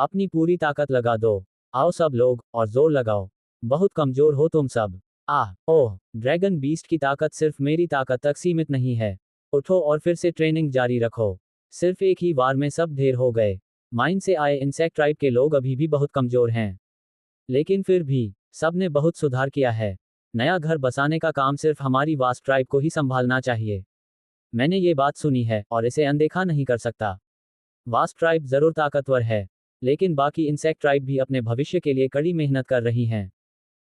अपनी पूरी ताकत लगा दो। आओ सब लोग, और जोर लगाओ। बहुत कमजोर हो तुम सब। ओह, ड्रैगन बीस्ट की ताकत सिर्फ मेरी ताकत तक सीमित नहीं है। उठो और फिर से ट्रेनिंग जारी रखो। सिर्फ एक ही वार में सब ढेर हो गए। माइन से आए इंसेक्ट ट्राइब के लोग अभी भी बहुत कमजोर हैं। लेकिन फिर भी, सब ने बहुत सुधार किया है। नया घर बसाने का काम सिर्फ हमारी वास्ट ट्राइब को ही संभालना चाहिए। मैंने ये बात सुनी है, और इसे अनदेखा नहीं कर सकता। वास्ट ट्राइब जरूर ताकतवर है, लेकिन बाकी इंसेक्ट ट्राइब भी अपने भविष्य के लिए कड़ी मेहनत कर रही हैं।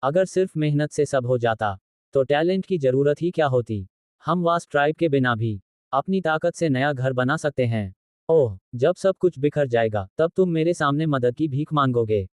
अगर सिर्फ मेहनत से सब हो जाता, तो टैलेंट की जरूरत ही क्या होती। हम वास्ट ट्राइब के बिना भी अपनी ताकत से नया घर बना सकते हैं। ओह, जब सब कुछ बिखर जाएगा, तब तुम मेरे सामने मदद की भीख मांगोगे।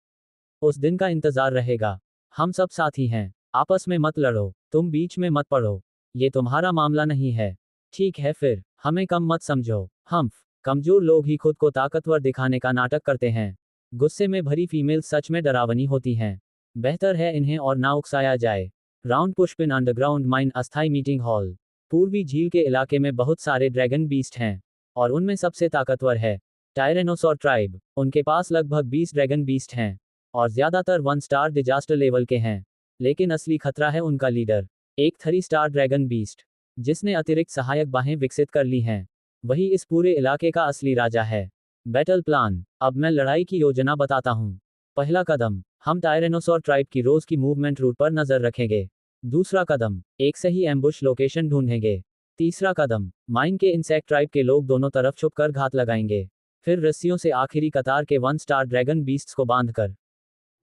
उस दिन का इंतजार रहेगा। हम सब साथी हैं। आपस में मत लड़ो, तुम बीच में मत पड़ो। ये तुम्हारा मामला नहीं है। ठीक है फिर, हमें कम मत समझो। हम कमजोर लोग ही खुद को ताकतवर दिखाने का नाटक करते हैं। गुस्से में भरी फीमेल सच में डरावनी होती हैं। बेहतर है इन्हें और ना उकसाया जाए। राउंड पुष्पिन अंडरग्राउंड माइन अस्थाई मीटिंग हॉल। पूर्वी झील के इलाके में बहुत सारे ड्रैगन बीस्ट हैं, और उनमें सबसे ताकतवर है टायरेनोसॉर ट्राइब। उनके पास लगभग 20 ड्रैगन बीस्ट हैं, और ज्यादातर 1 स्टार डिजास्टर लेवल के हैं। लेकिन असली खतरा है उनका लीडर, एक 3 स्टार ड्रैगन बीस्ट, जिसने अतिरिक्त सहायक बाहें विकसित कर ली हैं। वही इस पूरे इलाके का असली राजा है। Battle plan. अब मैं लड़ाई की योजना बताता हूँ। पहला कदम, हम टायरेनोसॉर ट्राइब की रोज की मूवमेंट रूट पर नजर रखेंगे। दूसरा कदम, एक सही एम्बुश लोकेशन ढूंढेंगे। तीसरा कदम, माइन के इंसेक्ट ट्राइब के लोग दोनों तरफ छुपकर घात लगाएंगे। फिर रस्सियों से आखिरी कतार के 1 स्टार ड्रैगन बीस्ट्स को बांधकर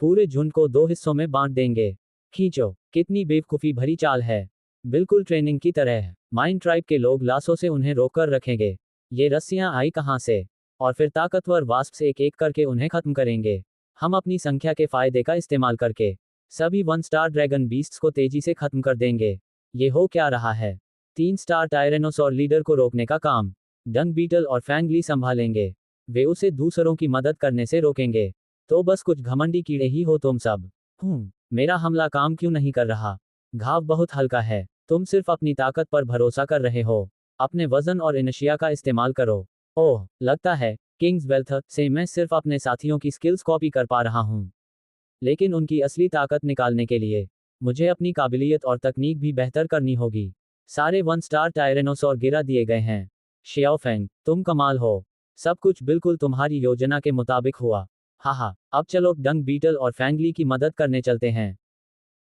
पूरे झुंड को 2 हिस्सों में बांट देंगे। खींचो, कितनी बेवकूफी भरी चाल है। बिल्कुल ट्रेनिंग की तरह। माइन ट्राइब के लोग लाशों से उन्हें रोककर रखेंगे। ये रस्सियां आई कहां से? और फिर ताकतवर वास्प से एक एक करके उन्हें खत्म करेंगे। हम अपनी संख्या के फायदे का इस्तेमाल करके सभी 1 स्टार ड्रैगन बीस्ट्स को तेजी से खत्म कर देंगे। ये हो क्या रहा है? 3 स्टार टायरेनोसॉर लीडर को रोकने का काम डंग बीटल और फैंगली संभालेंगे। वे उसे दूसरों की मदद करने से रोकेंगे। तो बस कुछ घमंडी कीड़े ही हो तुम सब। मेरा हमला काम क्यों नहीं कर रहा? घाव बहुत हल्का है। तुम सिर्फ अपनी ताकत पर भरोसा कर रहे हो। अपने वजन और इनर्शिया का इस्तेमाल करो। ओह, लगता है किंग्स वेल्थ से मैं सिर्फ अपने साथियों की स्किल्स कॉपी कर पा रहा हूँ। लेकिन उनकी असली ताकत निकालने के लिए मुझे अपनी काबिलियत और तकनीक भी बेहतर करनी होगी। सारे 1 स्टार टायरेनोसॉर गिरा दिए गए हैं। शियाओफेंग, तुम कमाल हो। सब कुछ बिल्कुल तुम्हारी योजना के मुताबिक हुआ। हाहा, अब चलो डंग बीटल और फैंगली की मदद करने चलते हैं।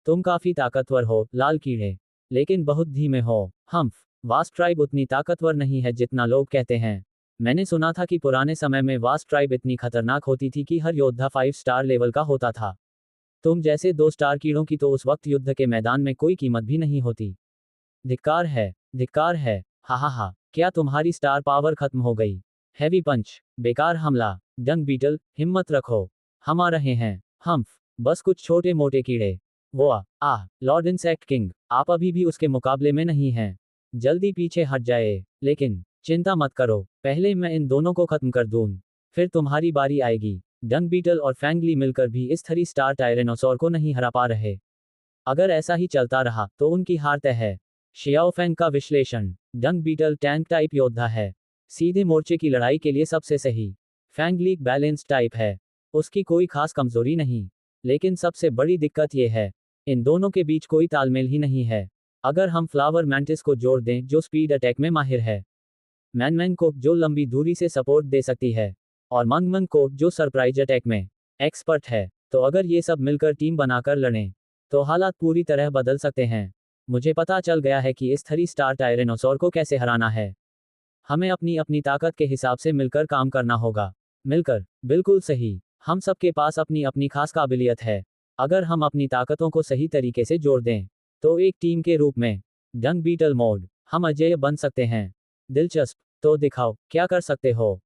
तुम काफी ताकतवर हो, लाल कीड़े, लेकिन बहुत धीमे हो। हम्फ, वास्ट ट्राइब उतनी ताकतवर नहीं है जितना लोग कहते हैं। मैंने सुना था कि पुराने समय में वास्ट ट्राइब इतनी खतरनाक होती थी कि हर योद्धा 5 स्टार लेवल का होता था। तुम जैसे 2 स्टार कीड़ों की तो उस वक्त युद्ध के मैदान में कोई कीमत भी नहीं होती। धिक्कार है, धिक्कार है। हा, क्या तुम्हारी स्टार पावर खत्म हो गई? हैवी पंच, बेकार हमला। डंग बीटल, हिम्मत रखो, हम आ रहे हैं। हम्फ, बस कुछ छोटे मोटे कीड़े। वो लॉर्ड इंसेक्ट किंग, आप अभी भी उसके मुकाबले में नहीं हैं। जल्दी पीछे हट जाए। लेकिन चिंता मत करो, पहले मैं इन दोनों को खत्म कर दूं, फिर तुम्हारी बारी आएगी। डंग बीटल और फैंगली मिलकर भी इस 3 स्टार टायरेनोसॉर को नहीं हरा पा रहे। अगर ऐसा ही चलता रहा तो उनकी हार तय है। शियाओफेंग का विश्लेषण। डंग बीटल टैंक टाइप योद्धा है, सीधे मोर्चे की लड़ाई के लिए सबसे सही। फैंगली बैलेंस टाइप है, उसकी कोई खास कमजोरी नहीं। लेकिन सबसे बड़ी दिक्कत यह है, इन दोनों के बीच कोई तालमेल ही नहीं है। अगर हम फ्लावर मैंटिस को जोड़ दें जो स्पीड अटैक में माहिर है, मैनमैन को जो लंबी दूरी से सपोर्ट दे सकती है, और मंगमन को जो सरप्राइज अटैक में एक्सपर्ट है, तो अगर ये सब मिलकर टीम बनाकर लड़ें, तो हालात पूरी तरह बदल सकते हैं। मुझे पता चल गया है कि इस 3 स्टार टायरेनोसॉर को कैसे हराना है। हमें अपनी अपनी ताकत के हिसाब से मिलकर काम करना होगा। मिलकर, बिल्कुल सही। हम सबके पास अपनी अपनी खास काबिलियत है। अगर हम अपनी ताकतों को सही तरीके से जोड़ दें, तो एक टीम के रूप में डंग बीटल मोड हम अजेय बन सकते हैं। दिलचस्प, तो दिखाओ क्या कर सकते हो।